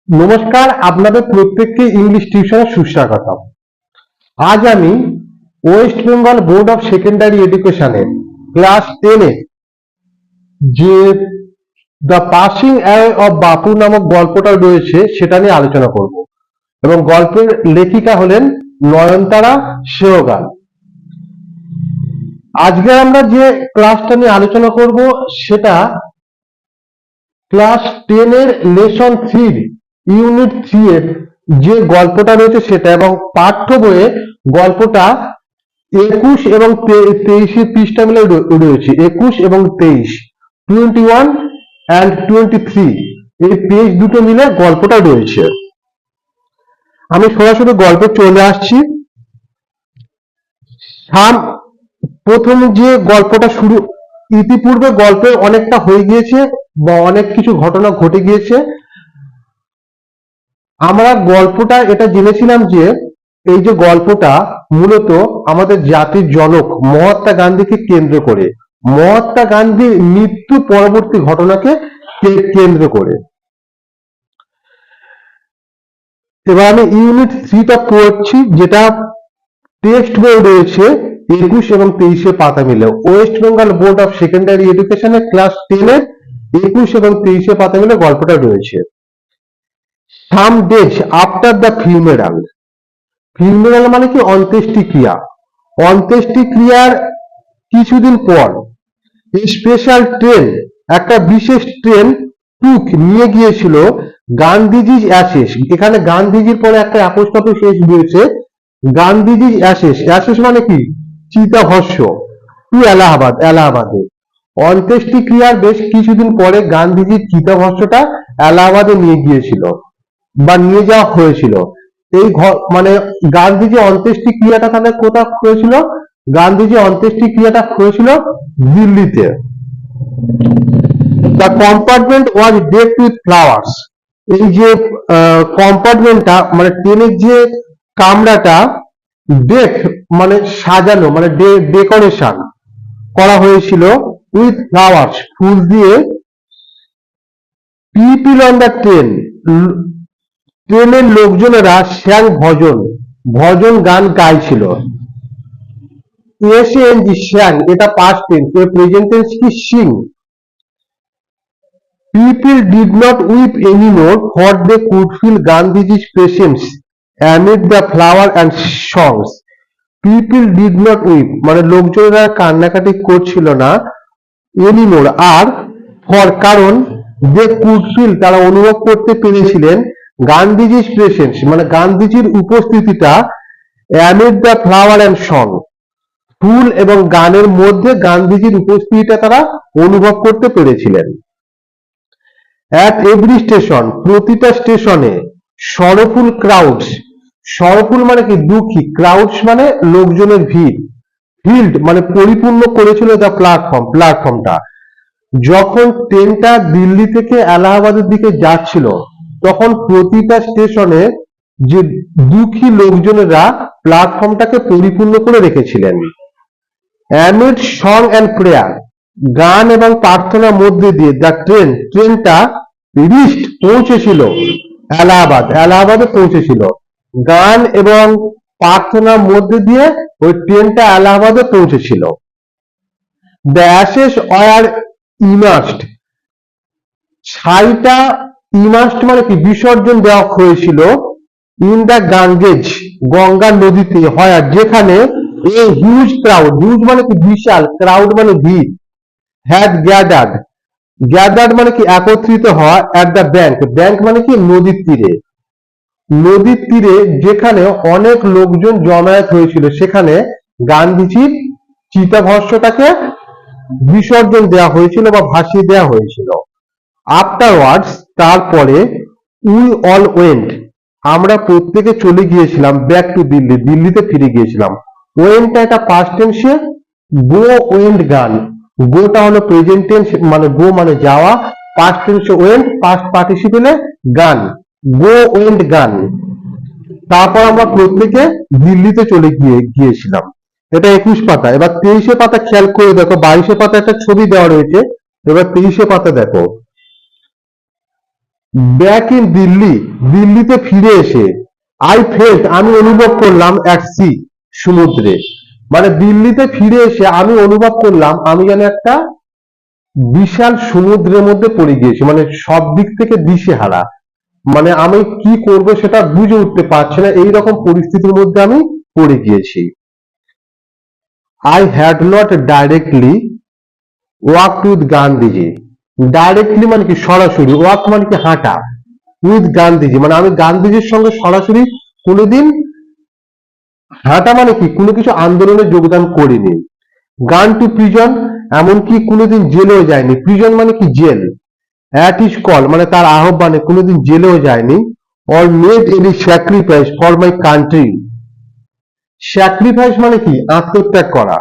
নমস্কার, আপনাদের প্রত্যেককে ইংলিশ টিউশনে সুস্বাগতম। আজ আমি West Bengal board of secondary এডুকেশনের ক্লাস 10 এ যে দ্য পাসিং অ্যাওয়ে অফ বাপু নামক গল্পটা রয়েছে সেটা নিয়ে আলোচনা করব এবং গল্পের লেখিকা হলেন নয়নতারা সেহগাল। আজকে আমরা যে ক্লাসটা নিয়ে আলোচনা করব সেটা ক্লাস 10 এর লেসন 3 ইউনিট 3 এর যে গল্পটা রয়েছে সেটা, এবং পাঠ্য বইয়ে গল্পটা 21 এবং 23 পৃষ্ঠা মিলে রয়েছে। 21 এবং 23, 21 and 23 এই পেজ দুটো মিলে গল্পটা রয়েছে। আমি সরাসরি গল্পে চলে আসছি। প্রথম যে গল্পটা শুরু, ইতিপূর্বে গল্পে অনেকটা হয়ে গিয়েছে বা অনেক কিছু ঘটনা ঘটে গিয়েছে। আমরা গল্পটা এটা জেনেছিলাম যে এই যে গল্পটা মূলত আমাদের জাতির জনক মহাত্মা গান্ধীকে কেন্দ্র করে, মহাত্মা গান্ধীর মৃত্যু পরবর্তী ঘটনাকে কেন্দ্র করে। এবার আমি ইউনিট 3টা পড়ছি, যেটা টেক্সট বই রয়েছে 21 এবং 23 পাতা মিলে। West Bengal board of secondary এডুকেশনের ক্লাস 10 এর 21 এবং 23 পাতা মিলে গল্পটা রয়েছে। Some days after the funeral, funeral মানে কি অন্ত্যেষ্টিক্রিয়া, অন্ত্যেষ্টিক্রিয়ার কিছুদিন পর স্পেশাল ট্রেন, একটা বিশেষ ট্রেন নিয়ে গিয়েছিল গান্ধীজির অ্যাশেস। এখানে গান্ধীজির পরে একটা অ্যাপোস্ট্রফি শেষ দিয়েছে, গান্ধীজির অ্যাশেস। অ্যাশেস মানে কি চিতাভস্ম, টু এলাহাবাদ, এলাহাবাদে। অন্ত্যেষ্টিক্রিয়ার বেশ কিছুদিন পরে গান্ধীজির চিতাভস্মটা এলাহাবাদে নিয়ে গিয়েছিল বা নিয়ে যাওয়া হয়েছিল। এই মানে গান্ধীজি অন্ত্যেষ্টিক্রিয়াটা তাহলে কোথায় হয়েছিল? গান্ধীজি অন্ত্যেষ্টিক্রিয়াটা হয়েছিল দিল্লিতে। The compartment was ডেকড with flowers. এই যে কম্পার্টমেন্টটা মানে ট্রেনের যে কামরাটা, ডেক মানে সাজানো, মানে ডেকোরেশন করা হয়েছিল উইথ ফ্লাওয়ার্স, ফুল দিয়ে। পিপল অন দ্য ট্রেন, ট্রেনের লোকজনেরা শ্যাং ভজন, ভজন গান গাইছিল। এসএনজি শ্যাং, এটা পাস্ট টেন্স, এর প্রেজেন্ট টেন্স কি sing. People did not weep anymore for they could feel Gandhiji's presence amid the flower and songs. People did not weep মানে লোকজনেরা কান্নাকাটি করছিল না, এনিমোর আর, ফর কারণ, দে কুড ফিল তারা অনুভব করতে পেরেছিলেন, গান্ধীজি's presence মানে গান্ধীজির উপস্থিতিটা, amid the flower and song ফুল এবং গানের মধ্যে গান্ধীজির উপস্থিতিটা তারা অনুভব করতে পেরেছিলেন। At every station, প্রতিটা স্টেশনে, সরফুল ক্রাউডস, সরফুল মানে কি দুঃখী, ক্রাউডস মানে লোকজনের ভিড়, ফিল্ড মানে পরিপূর্ণ করেছিল দ্য প্ল্যাটফর্ম, প্ল্যাটফর্মটা। যখন ট্রেনটা দিল্লি থেকে এলাহাবাদের দিকে যাচ্ছিল তখন প্রতিটা স্টেশনে যে দুঃখী লোকজনেরা প্ল্যাটফর্মটাকে পরিপূর্ণ করে রেখেছিলেন। অ্যামিড সং অ্যান্ড প্রেয়ার, গান এবং প্রার্থনার মধ্যে দিয়ে দ্য ট্রেন, ট্রেনটা রিস্ট পৌঁছেছিল এলাহাবাদ, এলাহাবাদে পৌঁছেছিল। গান এবং প্রার্থনার মধ্যে দিয়ে ওই ট্রেনটা এলাহাবাদে পৌঁছেছিল। দ্য অ্যাশেস ওয়ার ইমার্সড, ছাইটা ইমার্সড মানে কি বিসর্জন দেওয়া হয়েছিল, ইন দ্য গাঙ্গেজ গঙ্গা নদীতে, হয় যেখানে এ হিউজ ক্রাউড, হিউজ মানে কি বিশাল, ক্রাউড মানে ভিড়, হ্যাড গ্যাদার্ড, গ্যাদার্ড মানে কি একত্রিত হওয়া, অ্যাট দ্য ব্যাংক, ব্যাংক মানে কি নদীর তীরে, নদীর তীরে যেখানে অনেক লোকজন জমায়েত হয়েছিল সেখানে গান্ধীজির চিতাভস্মটাকে বিসর্জন দেওয়া হয়েছিল বা ভাসিয়ে দেওয়া হয়েছিল। আফটারওয়ার্ডস তারপরে, উই অল ওয়েন্ট আমরা প্রত্যেকে চলে গিয়েছিলাম, ব্যাক টু দিল্লি, দিল্লিতে ফিরে গিয়েছিলাম। ওয়েন্টটা এটা পাস্ট টেন্সে, গো ওয়েন্ট গান, গোটা হলো প্রেজেন্ট টেন্স মানে গো মানে যাওয়া, পাস্ট টেন্সে ওয়েন্ট, পাস্ট পার্টিসিপেলে গান, গো ওয়েন্ট গান। তারপর আমরা প্রত্যেকে দিল্লিতে চলে গিয়েছিলাম। এটা 21 পাতা। এবার 23 পাতা খেয়াল করে দেখো, 22 পাতা একটা ছবি দেওয়া রয়েছে, এবার 23 পাতা দেখো। ব্যাক ইন দিল্লি, দিল্লিতে ফিরে এসে আই ফেল্ট, আমি অনুভব করলাম অ্যাট সি, সমুদ্রে। মানে দিল্লিতে ফিরে এসে আমি অনুভব করলাম আমি যেন একটা বিশাল সমুদ্রের মধ্যে পড়ে গিয়েছি, মানে সব দিক থেকে দিশেহারা, মানে আমি কি করব সেটা বুঝে উঠতে পারছি না, এইরকম পরিস্থিতির মধ্যে আমি পড়ে গিয়েছি। I had not directly walk with Gandhiji, directly মানে কি সরাসরি, ওয়াক মানে কি হাঁটা, উইথ গান্ধীজি মানে আমি গান্ধীজির সঙ্গে সরাসরি কোনোদিন হাঁটা মানে কি কোনো কিছু আন্দোলনে যোগদান করিনি। গান টু প্রিজন, এমনকি কোনোদিন জেলেও যায়নি, প্রিজন মানে কি জেল, অ্যাট ইজ কল মানে তার আহ্বানে কোনোদিন জেলেও যায়নি। Or made any sacrifice for my country, sacrifice মানে কি আত্মত্যাগ করা,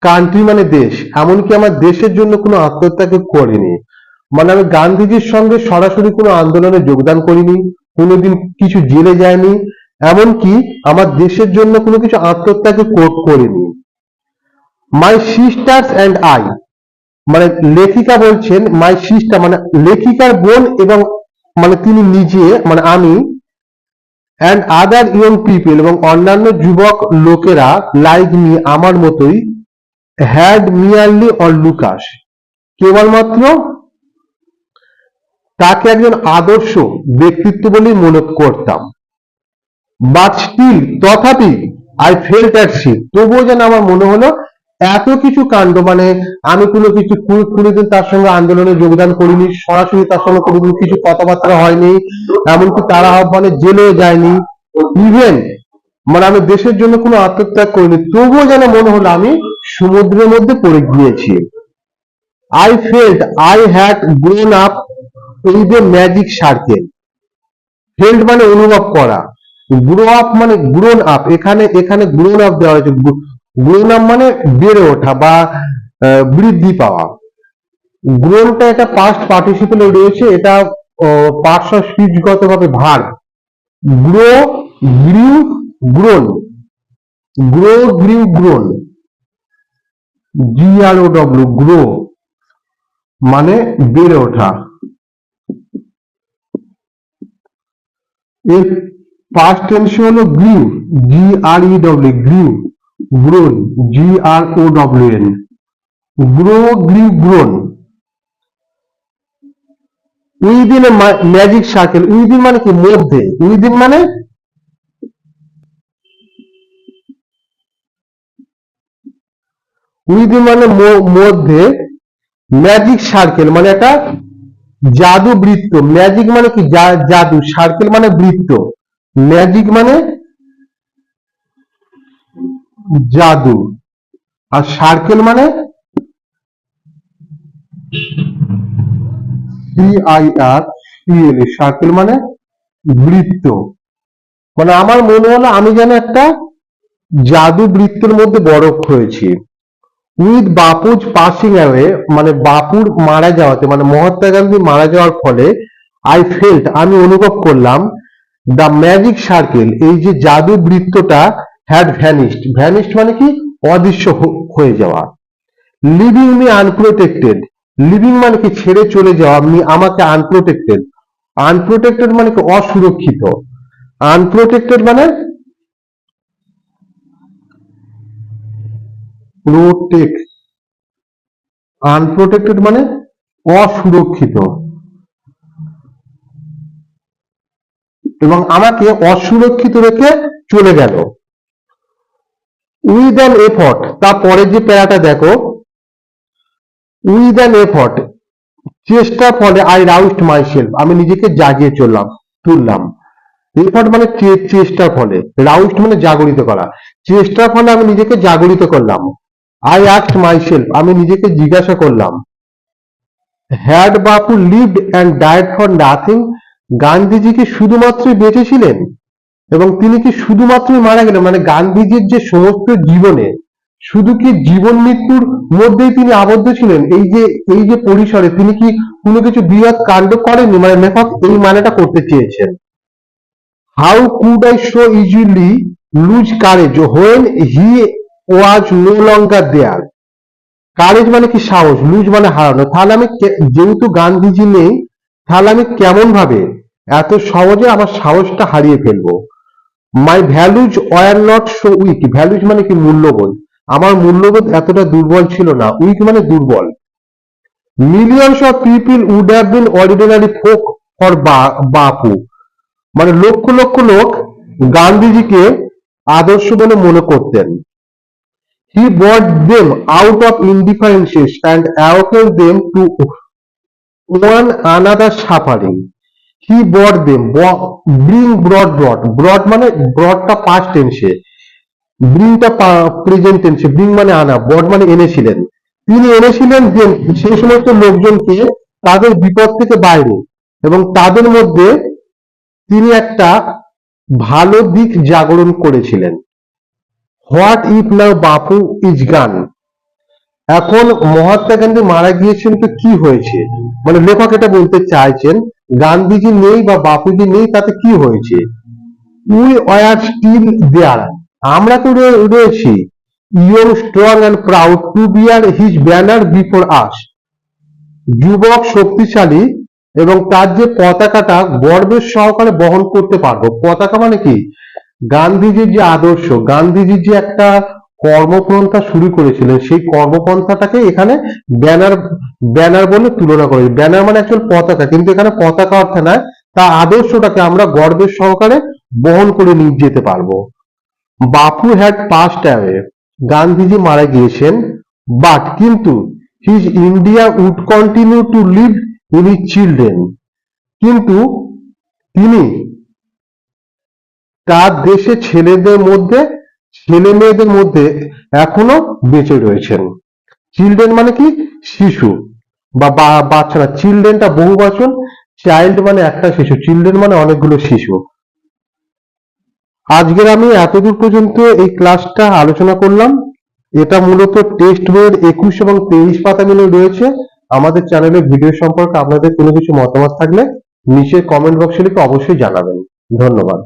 কান্ট্রি মানে দেশ, এমনকি আমার দেশের জন্য কোনো আত্মত্যাগ করিনি। মানে আমি গান্ধীজির সঙ্গে সরাসরি কোনো আন্দোলনে যোগদান করিনি, কোনোদিন কিছু জেলে যায়নি, এমনকি আমার দেশের জন্য কোনো কিছু আত্মত্যাগ করিনি। মাই সিস্টার্স অ্যান্ড আই, মানে লেখিকা বলছেন মাই সিস্টার মানে লেখিকার বোন এবং মানে তিনি নিজে মানে আমি, অ্যান্ড আদার ইয়ং পিপল এবং অন্যান্য যুবক লোকেরা, লাইক মি আমার মতোই, হ্যাড মিয়ারলি অর লুকাস কেবলমাত্র তাকে একজন আদর্শ ব্যক্তিত্ব বলেই মনে করতাম। বাট স্টিল তথাপি আই ফেল্ট অ্যাট সি, তবুও যেন আমার মনে হলো এত কিছু কাণ্ড, মানে আমি কোনো কিছু কোনোদিন তার সঙ্গে আন্দোলনে যোগদান করিনি, সরাসরি তার সঙ্গে কোনোদিন কিছু কথাবার্তা হয়নি, এমনকি তারা আহ্বানে জেলেও যায়নি, ইভেন মানে আমি দেশের জন্য কোনো আত্মত্যাগ করিনি, তবুও যেন মনে হলো আমি সমুদ্রের মধ্যে পড়ে গিয়েছি। I felt I had grown up with a magic circle, felt মানে অনুভব করা, গ্রো আপ মানে গ্রোন আপ, এখানে এখানে গ্রোন আপ দেওয়া হয়েছে, গ্রোন আপ মানে বেড়ে ওঠা বা বৃদ্ধি পাওয়া। গ্রোনটা এটা পাস্ট পার্টিসিপেলে রয়েছে, এটা পার্শ্ব স্পিচগত ভাবে verb. Grow, গ্রিউ, grown, grow, গ্রিউ, grown, GROW, grow মানে বেড়ে ওঠা। এর পাস্ট টেন্স হলো গ্রিউ, GREW, গ্রিউ, grown, GROWN, grow, গ্রিউ, grown. Within a magic circle, within মানে কি মধ্যে, উইদিন মানে উইদিন মানে মধ্যে, ম্যাজিক সার্কেল মানে একটা জাদু বৃত্ত, ম্যাজিক মানে কি জাদু, সার্কেল মানে বৃত্ত, ম্যাজিক মানে জাদু, আর সার্কেল মানে CIRCL, সার্কেল মানে বৃত্ত। মানে আমার মনে হলো আমি যেন একটা জাদু বৃত্তের মধ্যে বরফ হয়েছি। উইথ বাপুজ পাসিং অ্যাওয়ে মানে বাপুর মারা যাওয়াতে মানে মহাত্মা গান্ধী মারা যাওয়ার ফলে, আই ফেল্ট আমি অনুভব করলাম, দ্য ম্যাজিক সার্কেল এই যে জাদু বৃত্তটা, হ্যাড ভ্যানিশড, ভ্যানিশড মানে কি অদৃশ্য হয়ে যাওয়া। লিভিং মি আনপ্রোটেক্টেড, লিভিং মানে কি ছেড়ে চলে যাওয়া, আমাকে আনপ্রোটেক্টেড, আনপ্রোটেক্টেড মানে কি অসুরক্ষিত, আনপ্রোটেক্টেড মানে প্রোটেক্ট, আনপ্রোটেক্টেড মানে অসুরক্ষিত, এবং আমাকে অসুরক্ষিত রেখে চলে গেল। উইথ অ্যান এফর্ট, তারপরে যে প্যারাটা দেখো, উইথ অ্যান এফর্ট চেষ্টার ফলে, আই রাউস্ট মাইসেলফ আমি নিজেকে জাগিয়ে তুললাম। এফর্ট মানে চেষ্টার ফলে, রাউস্ট মানে জাগরিত করা, চেষ্টার ফলে আমি নিজেকে জাগরিত করলাম। আই আস্কড মাইসেলফ আমি নিজেকে জিজ্ঞাসা করলাম, had Bapu lived and died for nothing, Gandhiji কি শুধুমাত্রই বেঁচে ছিলেন এবং তিনি কি শুধুমাত্রই মারা গেলেন, মানে গান্ধীজির যে সমস্ত জীবনে শুধু কি জীবন মৃত্যুর মধ্যেই তিনি আবদ্ধ ছিলেন, এই যে পরিসরে তিনি কি কোনো কিছু বৃহৎ কাণ্ড করেননি, মানে লেখক এই মানেটা করতে চেয়েছেন। How could I so easily lose courage when he was no longer there, courage মানে কি সাহস, লুজ মানে হারানো, তাহলে আমি যেহেতু গান্ধীজি নেই তাহলে আমি কেমন ভাবে এত সহজে আমার সাহসটা হারিয়ে ফেলবো? My values were not so weak. Values মানে কি? মূল্যবোধ। আমার মূল্যবোধ এতটা দুর্বল ছিল না। উইক মানে দুর্বল। Millions of people would have been ordinary folk for Bapu. মানে লক্ষ লক্ষ লোক গান্ধীজিকে আদর্শ বলে মনে করতেন। হি brought them out of indifferences and awakened them to one another suffering. He brought them, brought মানে brought টা past tense এ, bring টা প্রেজেন্ট টেন্সে। bring মানে আনা, brought মানে এনেছিলেন। তিনি এনেছিলেন যে সেই সমস্ত লোকজনকে তাদের বিপদ থেকে বাইরে, এবং তাদের মধ্যে তিনি একটা ভালো দিক জাগরণ করেছিলেন। What if now Bapu is গান। এখন মহাত্মা গান্ধী মারা গিয়েছেন তো কি হয়েছে? মানে লেখক এটা বলতে চাইছেন, গান্ধীজি নেই বা বাপুজি নেই তাতে কি হয়েছে? We are still there. আমরা তো রয়েছি। Young, strong and proud to bear his banner before us. যুবক, শক্তিশালী এবং তার যে পতাকাটা গর্বের সহকারে বহন করতে পারবো। পতাকা মানে কি? গান্ধীজির যে আদর্শ, গান্ধীজি যে একটা কর্মপন্থা শুরু করেছিলেন, সেই কর্মপন্থাটাকে এখানে ব্যানার ব্যানার বলে তুলনা করে। ব্যানার মানে অ্যাকচুয়াল পতাকা, কিন্তু এখানে পতাকা অর্থে নয়, তার আদর্শটাকে আমরা গর্বের সহকারে বহন করে নিয়ে যেতে পারবো। বাপু হ্যাড পাস্ট অ্যাওয়ে। গান্ধীজি মারা গিয়েছেন, বাট কিন্তু his India would continue to live in his children. কিন্তু তিনি তার দেশে ছেলে মেয়েদের মধ্যে এখনো বেঁচে রয়েছেন। চিলড্রেন মানে কি? শিশু বা বাচ্চারা। চিলড্রেনটা বহু বচন, চাইল্ড মানে একটা শিশু, চিলড্রেন মানে অনেকগুলো শিশু। আজকের আমি এতদূর পর্যন্ত এই ক্লাসটা আলোচনা করলাম। এটা মূলত টেক্সট বইয়ের 21 এবং 23 পাতা মিলে রয়েছে। আমাদের চ্যানেলের ভিডিও সম্পর্কে আপনাদের কোনো কিছু মতামত থাকলে নিচে কমেন্ট বক্সে লিখে অবশ্যই জানাবেন। ধন্যবাদ।